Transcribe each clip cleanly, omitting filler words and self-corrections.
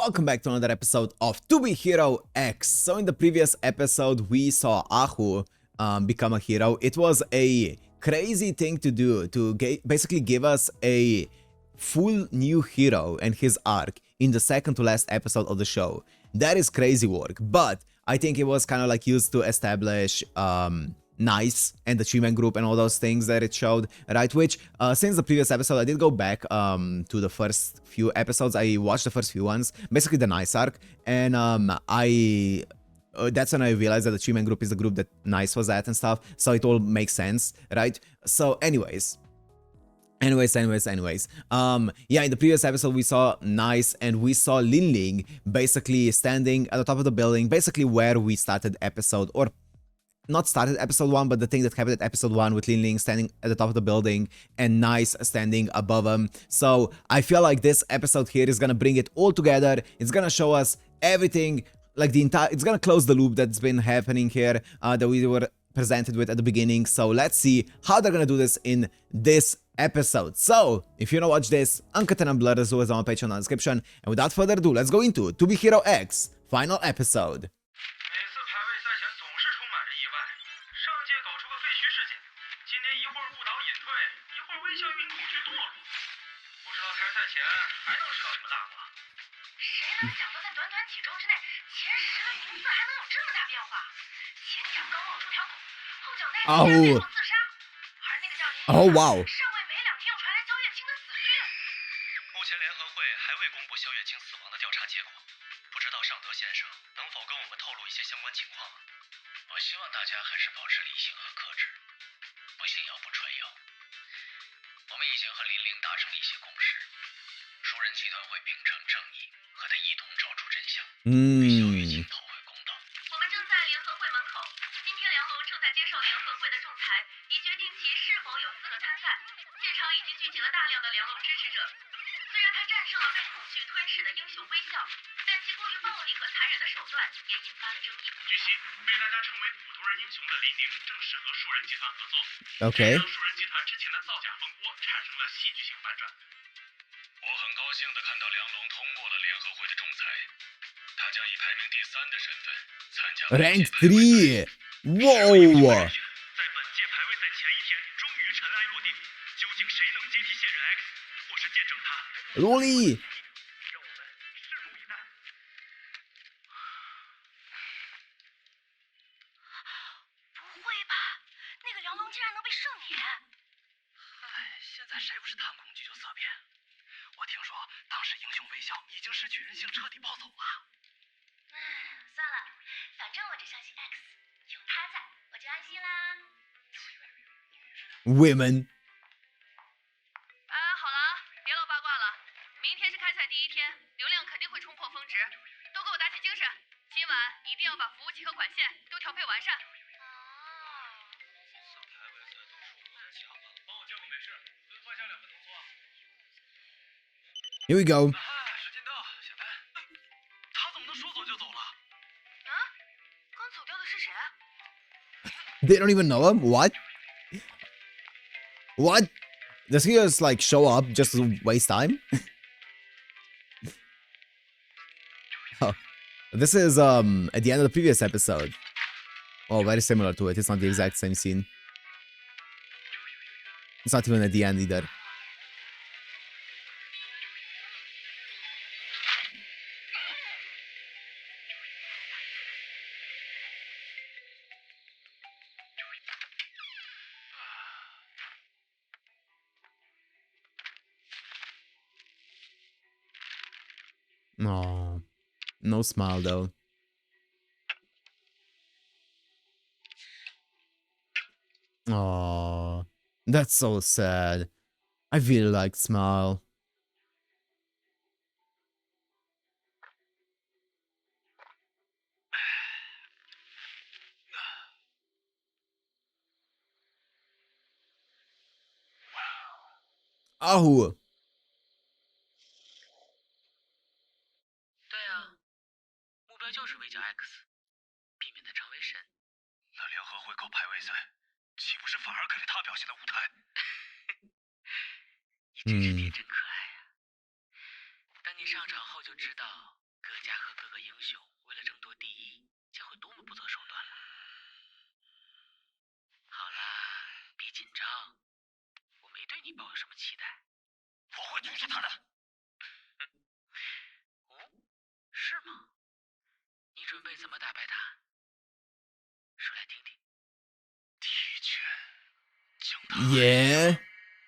welcome back to another episode of Tu Bian Yingxiong X. So in the previous episode we saw Ahu become a hero. It was a crazy thing to do, to basically give us a full new hero and his arc in the second to last episode of the show. That is crazy work, but I think it was kind of like used to establish Nice and the Tu Bian group and all those things that it showed, right? Which since the previous episode I did go back to the first few episodes. I watched the first few ones, basically the Nice arc, and that's when I realized that the Tu Bian group is the group that Nice was at and stuff, so it all makes sense, right? So anyways, yeah, in the previous episode we saw Nice and we saw Linling basically standing at the top of the building, basically where we started episode, or not started episode 1, but the thing that happened at episode 1 with Linling standing at the top of the building and Nice standing above him. So I feel like this episode here is gonna bring it all together. It's gonna show us everything, like the entire, it's gonna close the loop that's been happening here that we were presented with at the beginning. So let's see how they're gonna do this in this episode. So if you wanna watch this, uncut and unblurred as always on my Patreon in the description. And without further ado, let's go into Tu Bian Yingxiong X final episode. Oh. Oh wow. 目前联合会还未公布萧月清死亡的调查结果，不知道尚德先生能否跟我们透露一些相关情况？我希望大家还是保持理性和克制，不信谣不传谣。我们已经和林玲达成了一些共识，熟人集团会秉承正义，和他一同找出真相，为萧月清讨回公道。我们正在联合会门口，今天梁龙正在接受联合会的仲裁，以决定其是否有资格参赛。现场已经聚集了大量的梁龙支持者。虽然他战胜了被恐惧吞噬的英雄微笑，但其过于暴力和残忍的手段也引发了争议。据悉，被大家称为普通人英雄的林玲正式和树人集团合作，这让树人集团之前的造假风波产生了戏剧性反转。我很高兴地看到梁龙通过了联合会的仲裁，他将以排名第3的身份参加 Rank 3. Whoa. 在本届排位赛前一天终于尘埃落定，究竟谁能接替现任 X， 或是见证他Rolly. 让我们拭目以待。不会吧？那个梁龙竟然能被赦免？现在谁不是贪恐惧就色变？我听说当时英雄微笑已经失去人性，彻底暴走了。算了，反正我只相信 X， 有他在，我就安心啦。Women. 好了，别唠八卦了。明天是开赛第1天，流量肯定会冲破峰值，都给我打起精神。今晚一定要把服务器和管线都调配完善。帮我叫个美式，外加2份浓缩。Here we go. 时间到，下单。他怎么能说走就走了？刚走掉的是谁？ They don't even know him? What? What? Does he just like show up just to waste time? Oh. This is at the end of the previous episode. Oh, very similar to it. It's not the exact same scene. It's not even at the end either. Oh, no smile though. Oh, that's so sad. I really like smile. Ahu. 目标就是围剿 X， 避免他成为神。那联合会搞排位赛，岂不是反而给了他表现的舞台？你真是天真可爱呀！等你上场后就知道各家和各个英雄为了争夺第一，将会多么不择手段了。好啦，别紧张，我没对你抱有什么期待。我会阻止他的。哦，是吗？你准备怎么打败他？说来听听。提前将他Yeah.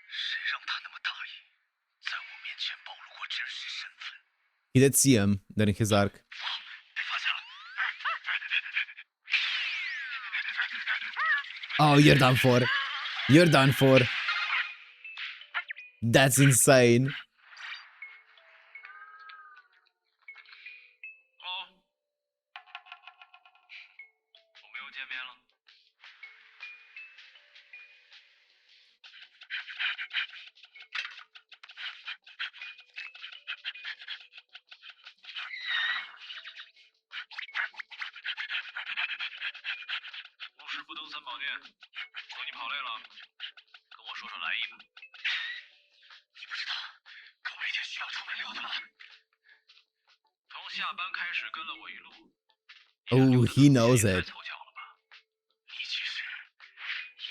谁让他那么大意，在我面前暴露过真实身份？ He did see him during his arc. 被发现了！ Oh, you're done for. You're done for. That's insane. 哦，我们又见面了。无事不登三宝殿，等你跑累了，跟我说说来意吧。你不知道，我每天需要出门溜达。从下班开始跟了我一路。 Oh, he knows it. 凑巧了吧？你其实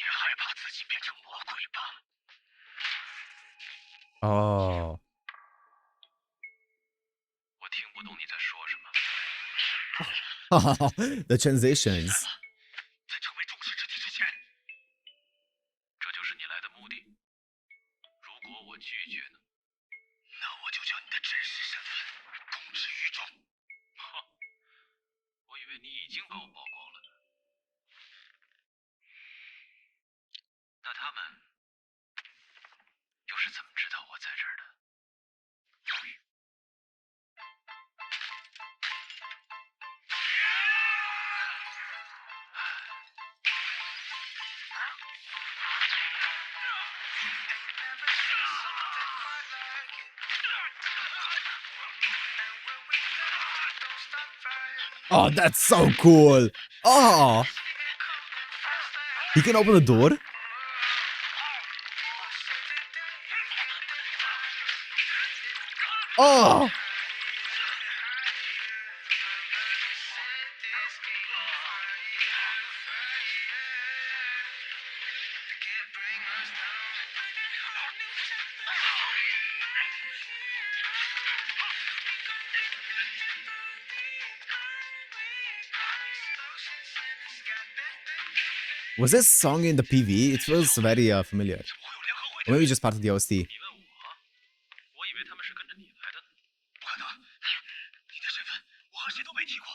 也害怕自己变成魔鬼吧？ Oh. 我听不懂你在说什么。 The transitions. 在成为众矢之的之前，这就是你来的目的。如果我拒绝呢？那我就将你的真实身份公之于众。哼，我以为你已经把我曝光了呢。那他们又是怎么知道我在这儿的？ Oh, that's so cool. Oh. He can open the door? Oh. Was this song in the PV? It feels very familiar. 怎么会有联合会 Or maybe just part of the OST. 你问我，我以为他们是跟着你来的呢。不可能，你的身份我和谁都没提过。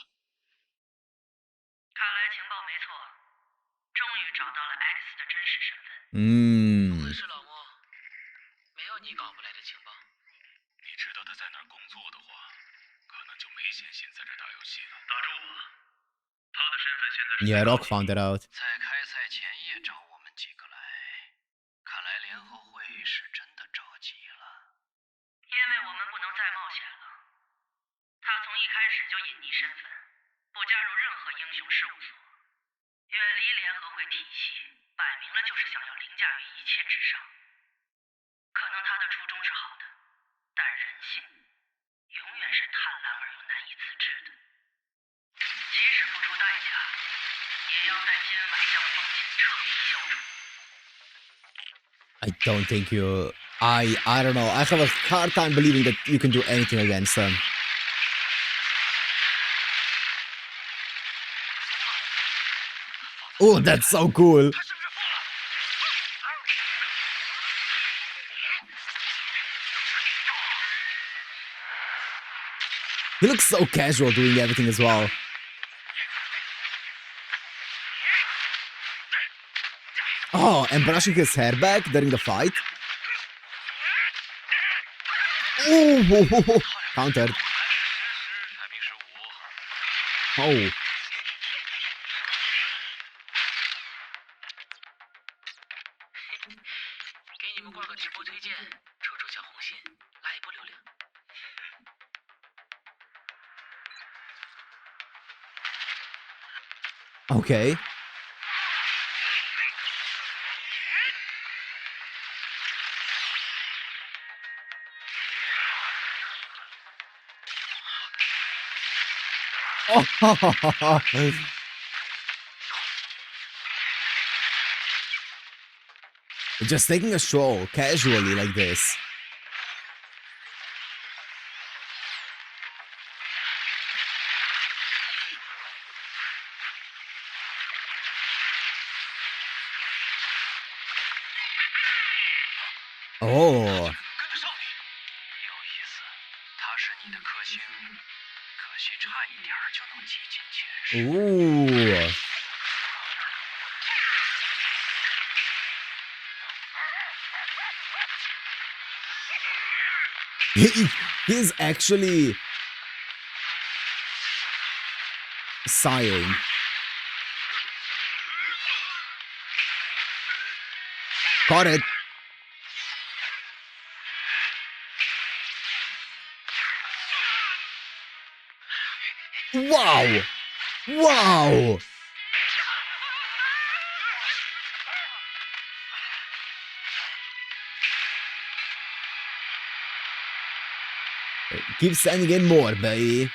看来情报没错，终于找到了 X 的真实身份。Mmm. 是老莫，没有你搞不来的情报。你知道他在哪儿工作的话，可能就没闲心在这打游戏了。打住吧，他的身份现在是。 Yeah, Rock found it out. 在开赛前夜找我们几个来，看来联合会是真的着急了。因为我们不能再冒险了。他从一开始就隐匿身份，不加入任何英雄事务所，远离联合会体系，摆明了就是想要凌驾于一切之上。可能他的初衷是好的，但人性永远是贪婪而又难以自制的。即使付出代价，也要在今晚将风险彻底消除。 I don't think you... I don't know. I have a hard time believing that you can do anything against them. Oh, that's so cool. He looks so casual doing everything as well. Oh, and brushing his hair back during the fight. Oh, countered. 排名15。 Oh. 给你们挂个直播推荐，抽抽小红心，拉一波流量。 Okay. Just taking a stroll casually like this. Oh. 跟得上你。有意思，他是你的克星，可惜差一点就能挤进前十。 Ooh. He's actually sighing. Got it. Wow. Wow. Keep sending in more, baby.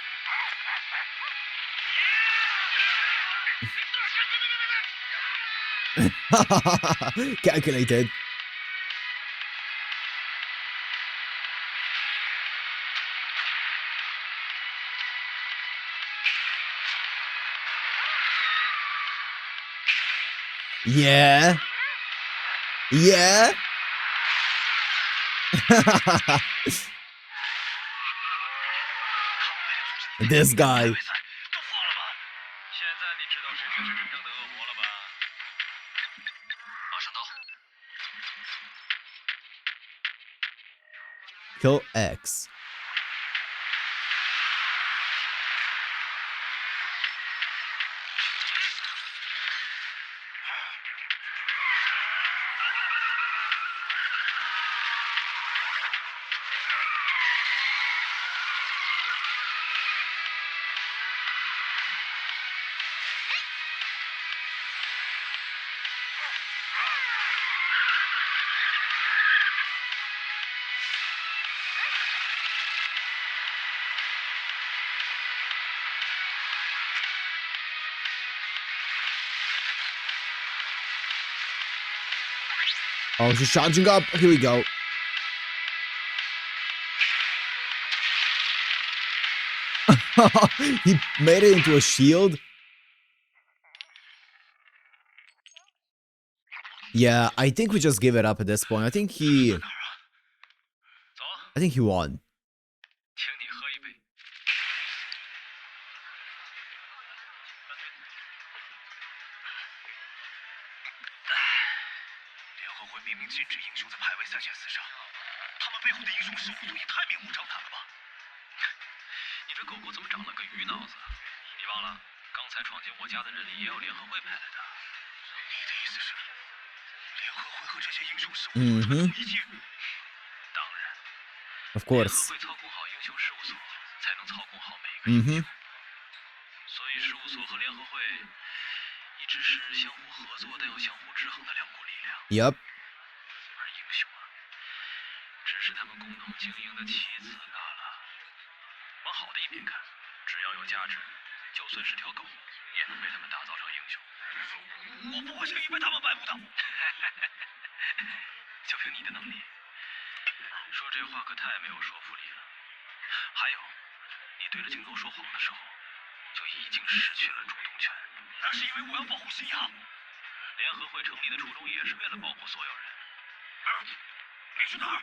Calculated. Yeah. Yeah. This guy. 都疯了吗？现在你知道谁才是真正的恶魔了吧？马上到。 Kill X. Oh, she's charging up. Here we go. He made it into a shield. Yeah, I think we just give it up at this point. I think he 走， won. 请你喝一杯。联合会明明禁止英雄在排位赛前厮杀，他们背后的英雄事务所也太明目张胆了吧？你这狗狗怎么长了个鱼脑子？你忘了刚才闯进我家的人里也有联合会派来的？你的意思是，联合会和这些英雄事务所串通一气？当然。 Of 联合 course. 会操控好英雄事务所，才能操控好每个英雄。 Mm-hmm. 所以事务所和联合会一直是相互合作但又相互制衡的两股力量。 Yep. 而英雄啊，只是他们共同经营的棋子罢了。往好的一面看，只要有价值，就算是条狗，也能被他们打造成英雄。我不会轻易被他们摆布的。就凭你的能力。 说这话可太没有说服力了。还有，你对着镜头说谎的时候，就已经失去了主动权。那是因为我要保护信仰。联合会成立的初衷也是为了保护所有人。你去哪儿？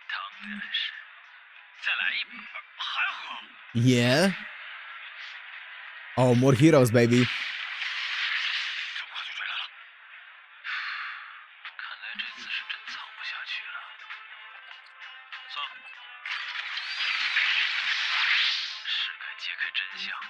当然是。再来一杯，还喝？ Yeah. Oh, more heroes, baby. 这么快就追来了？看来这次是真藏不下去了。算了，是该揭开真相了。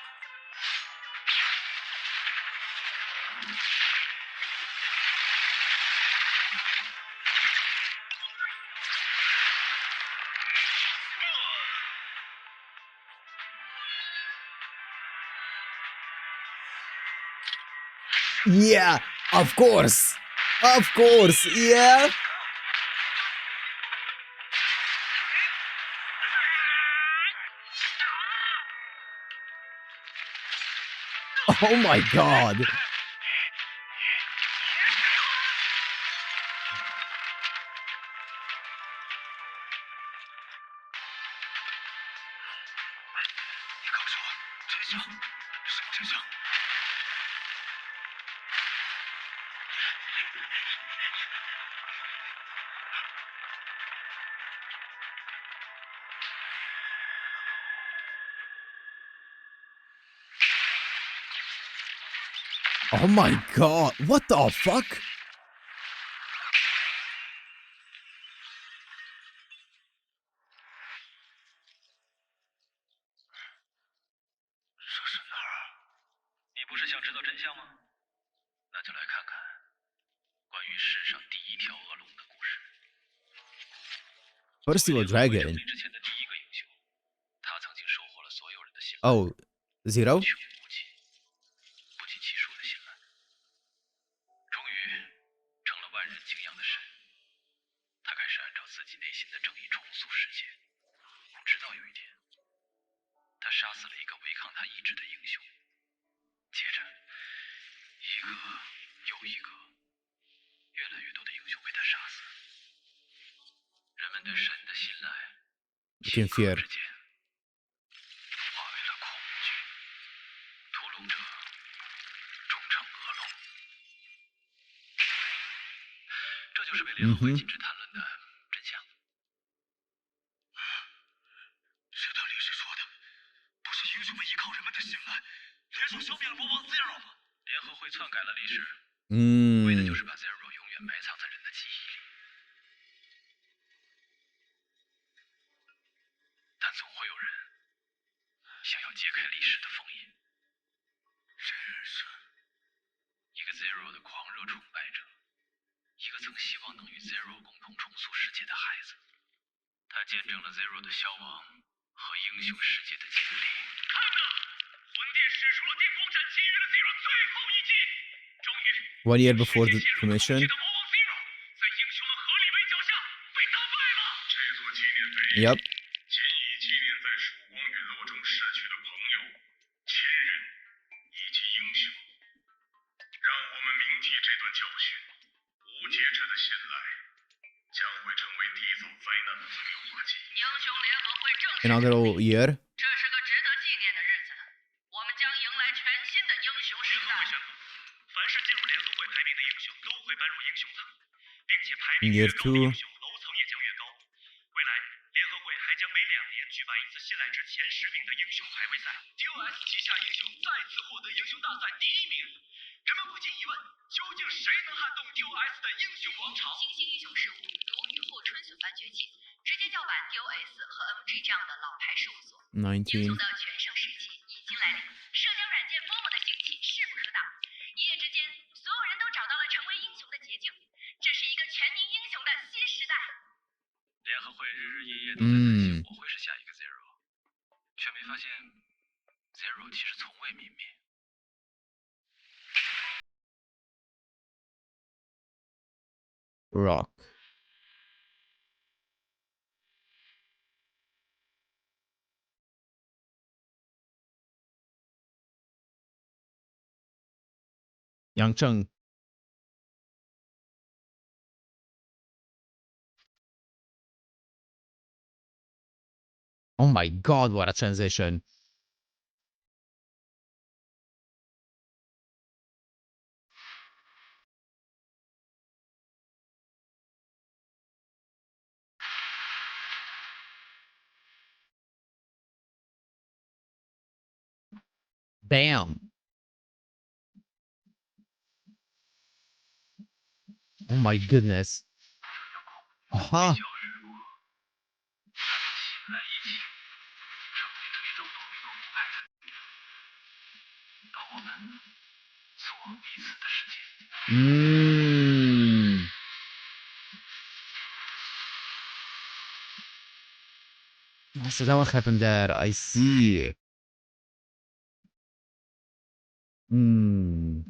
Yeah, of course. Of course, yeah. Oh my god. Oh my god, what the fuck? 这是哪儿啊？你不是想知道真相吗？那就来看看关于世上第一条恶龙的故事。 Percival Dragon. 成立之前的第一个英雄，他曾经收获了所有人的信赖。 Oh, Zero? 穷无尽、不计其数的信赖，终于成了万人敬仰的神。他开始按照自己内心的正义重塑世界，直到有一天，他杀死了一个违抗他意志的英雄，接着一个又一个，越来越多的英雄被他杀死。人们对神的信赖， Can fear. 之间化为了恐惧，屠龙者终成恶龙。这就是被联合会禁止谈论的真相。是他历史说的，不是英雄们依靠人们的信赖，联手消灭了魔王 Zero 吗？联合会篡改了历史，为的就是把 Zero 永远埋藏在人的记忆里。但总会有人想要揭开历史的封印。这是一个 Zero 的狂热崇拜者，一个曾希望能与 Zero 共同重塑世界的孩子。他见证了 Zero 的消亡和英雄世界的建立。看呐，魂殿使出了电光斩给予了 Zero 最后一击。终于 1 year before the commission. 魔王 Zero 在英雄们合力围剿下被打败了。这座纪念碑 Yep. 仅以纪念在曙光陨落中逝去的朋友、亲人以及英雄。让我们铭记这段教训，无节制的信赖将会成为缔造灾难的催化剂。英雄联合会正式 Another year. 这是个值得纪念的日子，我们将迎来全新的英雄时代。联合会宣布，凡是进入联合会排名的英雄都会搬入英雄层，并且排名越高的英雄楼层也将越高。未来，联合会还将每2年举办一次信赖值前10名的英雄排位赛。DOS 旗下英雄再次获得英雄大赛第1名。人们不禁疑问，究竟谁能撼动 DOS 的英雄王朝？新兴英雄事务如雨后春笋般崛起，直接叫板 DOS 和 MG 这样的老牌事务所。英雄19. 的全盛时期已经来临，社交软件 MOMO 的兴起势不可挡。一夜之间，所有人都找到了成为英雄的捷径，这是一个全民英雄的新时代。联合会日日夜夜都在担心我会是下一个 Zero，却没发现 Zero 其实从未泯灭。 Rock. Yang Cheng. Oh my god, what a transition. Bam. Oh my goodness. Huh. 嗯。So that what happened there. I see. Hmm.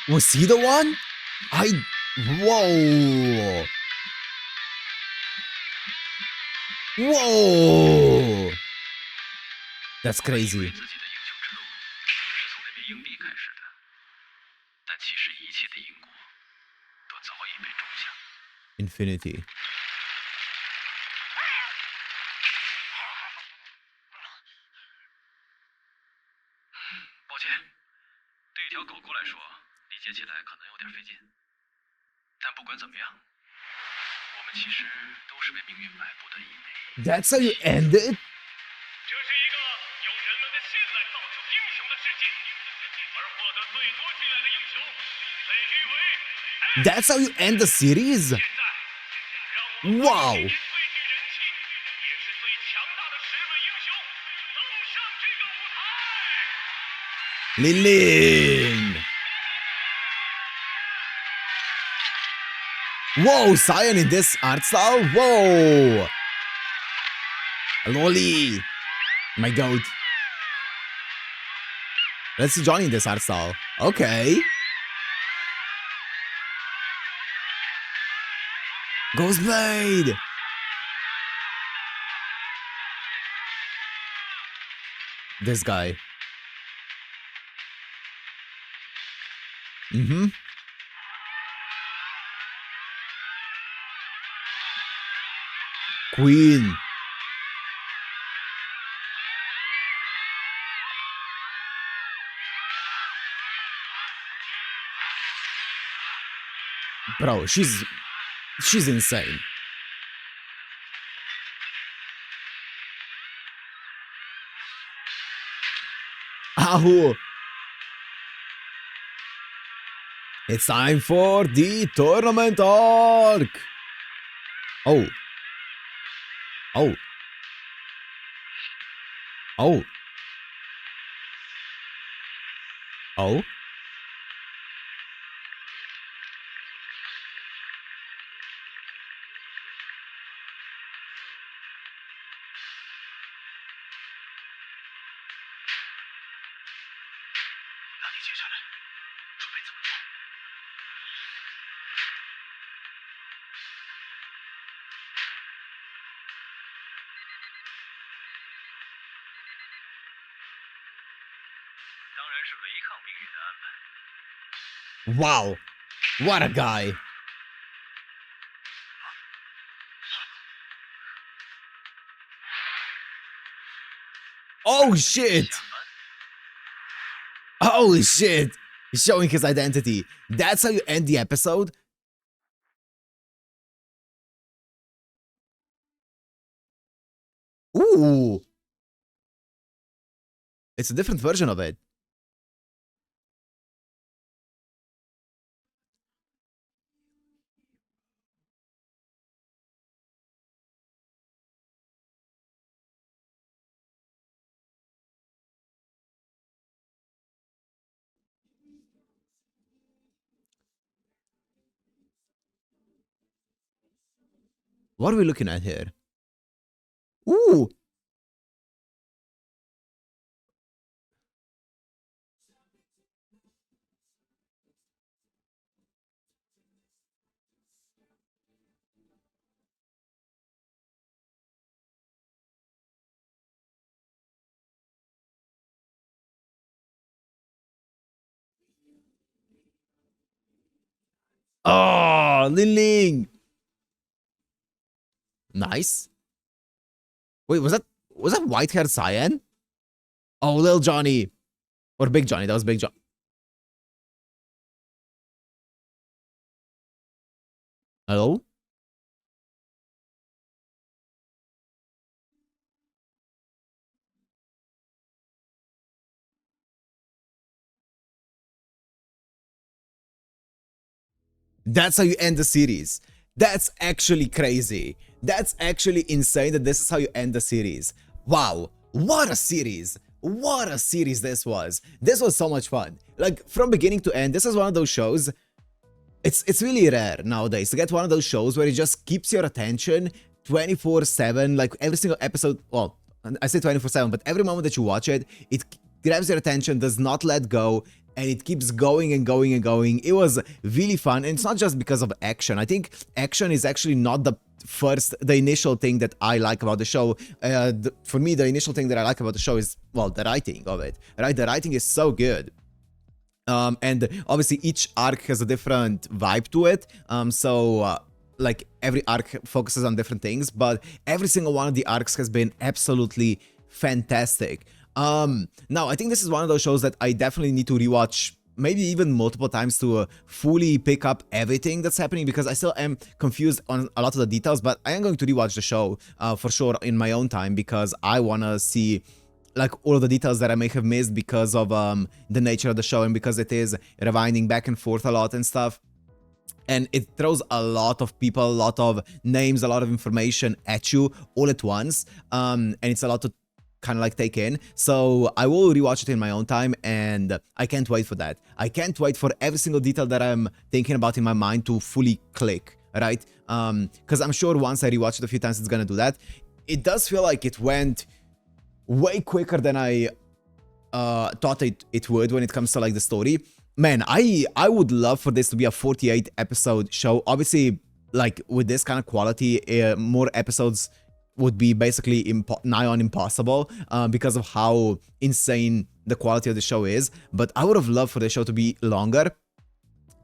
Was he the one? Whoa. Whoa. That's 我们以为 crazy. 自己的英雄之路是从那枚硬币开始的，但其实一切的因果都早已被种下。 Infinity. 抱歉，对一条狗狗来说，理解起来可能有点费劲。但不管怎么样，我们其实都是被命运摆布的一枚。 That's how you end it? 这是一个由人们的信赖造就英雄的世界，而获得最多信赖的英雄被誉为。 That's how you end the series? 现在，让我们 Wow. 最具人气，也是最强大的10位英雄登上这个舞台。 Lilin. Whoa, Cyan in this art style? Whoa. Loli. My goat. Let's see Johnny in this art style. Okay. Ghostblade. This guy. Queen. Bro, she's insane. Ow. It's time for the tournament arc. Oh. Oh. Oh. Oh. Wow. What a guy. Oh shit. Holy shit. He's showing his identity. That's how you end the episode? Ooh. It's a different version of it. What are we looking at here? Ooh. Oh, Lin Ling. Nice. Wait, was that white-haired Cyan? Oh, Lil Johnny. Or Big Johnny. That was Big John. Hello? That's how you end the series. That's actually crazy. That's actually insane that this is how you end the series. Wow. What a series. What a series this was. This was so much fun. Like, from beginning to end, this is one of those shows it's really rare nowadays to get one of those shows where it just keeps your attention 24/7, like every single episode. Well, I say 24/7, but every moment that you watch it, it grabs your attention, does not let go, and it keeps going and going and going. It was really fun, and it's not just because of action. I think action is actually not the initial thing that I like about the show. For me, the initial thing that I like about the show is, well, the writing of it, right? The writing is so good. And obviously each arc has a different vibe to it. Like every arc focuses on different things, but every single one of the arcs has been absolutely fantastic. Now I think this is one of those shows that I definitely need to rewatch, maybe even multiple times, to fully pick up everything that's happening, because I still am confused on a lot of the details. But I am going to rewatch the show for sure in my own time, because I want to see like all of the details that I may have missed because of the nature of the show, and because it is rewinding back and forth a lot and stuff. And it throws a lot of people, a lot of names, a lot of information at you all at once. And it's a lot to kind of like take in. So I will rewatch it in my own time, and I can't wait for that. I can't wait for every single detail that I'm thinking about in my mind to fully click, right? Because I'm sure once I rewatch it a few times, it's gonna do that. It does feel like it went way quicker than I thought it would when it comes to like the story. Man, I would love for this to be a 48 episode show. Obviously, like with this kind of quality, more episodes would be basically nigh on impossible because of how insane the quality of the show is. But I would have loved for the show to be longer,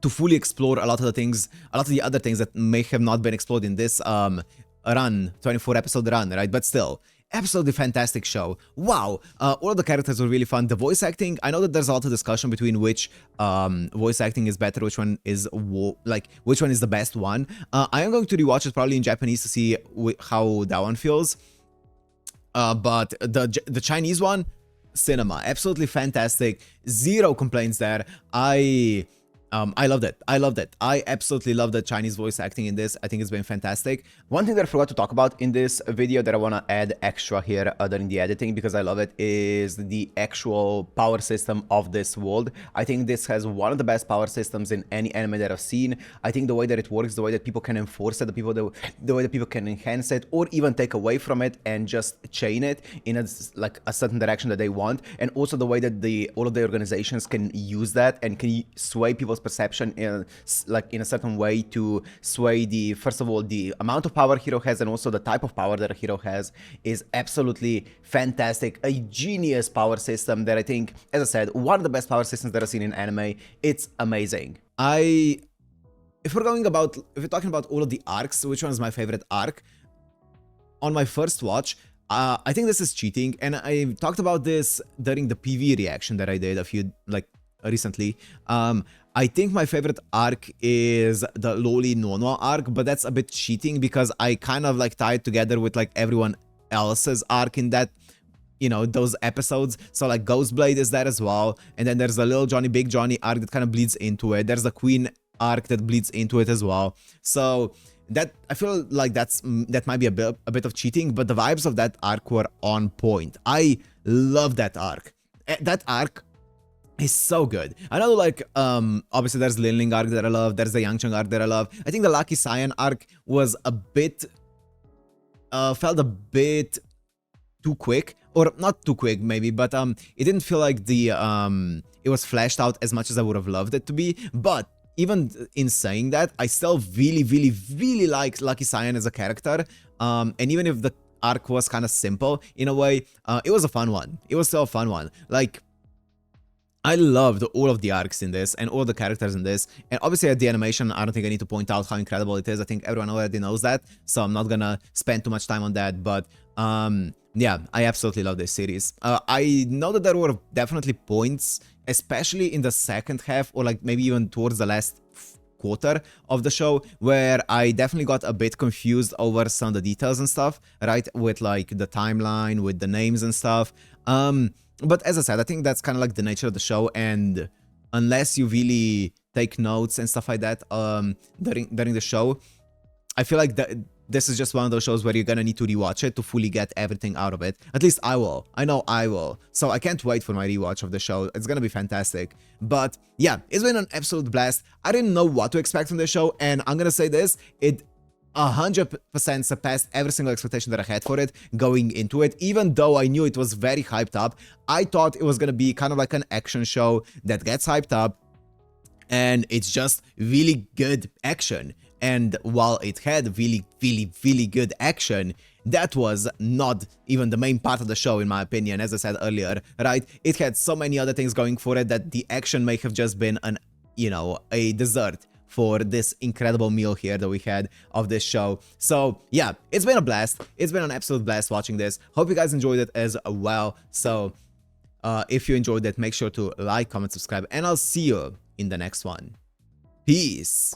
to fully explore a lot of the things, a lot of the other things that may have not been explored in this 24 episode run, right? But still, absolutely fantastic show. Wow, all of the characters were really fun. The voice acting, I know that there's a lot of discussion between which voice acting is better, which one is which one is the best one. I am going to rewatch it probably in Japanese to see how that one feels. But the Chinese one, cinema, absolutely fantastic. Zero complaints there. I loved it. I loved it. I absolutely love the Chinese voice acting in this. I think it's been fantastic. One thing that I forgot to talk about in this video that I want to add extra here during the editing, because I love it, is the actual power system of this world. I think this has one of the best power systems in any anime that I've seen. I think the way that it works, the way that people can enforce it, the way that people can enhance it or even take away from it and just chain it in a certain direction that they want, and also the way that all of the organizations can use that and can sway people's perception in a certain way to sway first of all the amount of power a hero has, and also the type of power that a hero has, is absolutely fantastic. A genius power system that I think, as I said, one of the best power systems that I've seen in anime. It's amazing. If we're talking about all of the arcs, which one is my favorite arc? On my first watch, I think this is cheating, and I talked about this during the PV reaction that I did recently. I think my favorite arc is the Loli Nono arc, but that's a bit cheating because I kind of like tie it together with like everyone else's arc in that, you know, those episodes. So like Ghostblade is that as well, and then there's the Little Johnny Big Johnny arc that kind of bleeds into it. There's the Queen arc that bleeds into it as well. So that, I feel like that might be a bit of cheating, but the vibes of that arc were on point. I love that arc. That arc is so good. I know, like, obviously there's Linling arc that I love, there's the Yangxiong arc that I love. I think the Lucky Cyan arc was a bit, felt a bit too quick, or not too quick maybe, but it didn't feel like it was fleshed out as much as I would have loved it to be. But even in saying that, I still really like Lucky Cyan as a character, and even if the arc was kind of simple in a way, it was a fun one. It was still a fun one. Like, I loved all of the arcs in this and all the characters in this, and obviously the animation, I don't think I need to point out how incredible it is. I think everyone already knows that, so I'm not gonna spend too much time on that. But yeah, I absolutely love this series. I know that there were definitely points, especially in the second half, or like maybe even towards the last quarter of the show, where I definitely got a bit confused over some of the details and stuff, right, with like the timeline, with the names and stuff. But as I said, I think that's kind of like the nature of the show, and unless you really take notes and stuff like that during the show, I feel like this is just one of those shows where you're gonna need to rewatch it to fully get everything out of it. At least I will. I know I will. So I can't wait for my rewatch of the show. It's gonna be fantastic. But yeah, it's been an absolute blast. I didn't know what to expect from the show, and I'm gonna say this, it 100% surpassed every single expectation that I had for it going into it. Even though I knew it was very hyped up, I thought it was gonna be kind of like an action show that gets hyped up, and it's just really good action. And while it had really good action, that was not even the main part of the show, in my opinion, as I said earlier, right? It had so many other things going for it that the action may have just been an, you know, a dessert for this incredible meal here that we had of this show. So yeah, it's been a blast. It's been an absolute blast watching this. Hope you guys enjoyed it as well. So if you enjoyed it, make sure to like, comment, subscribe, and I'll see you in the next one. Peace.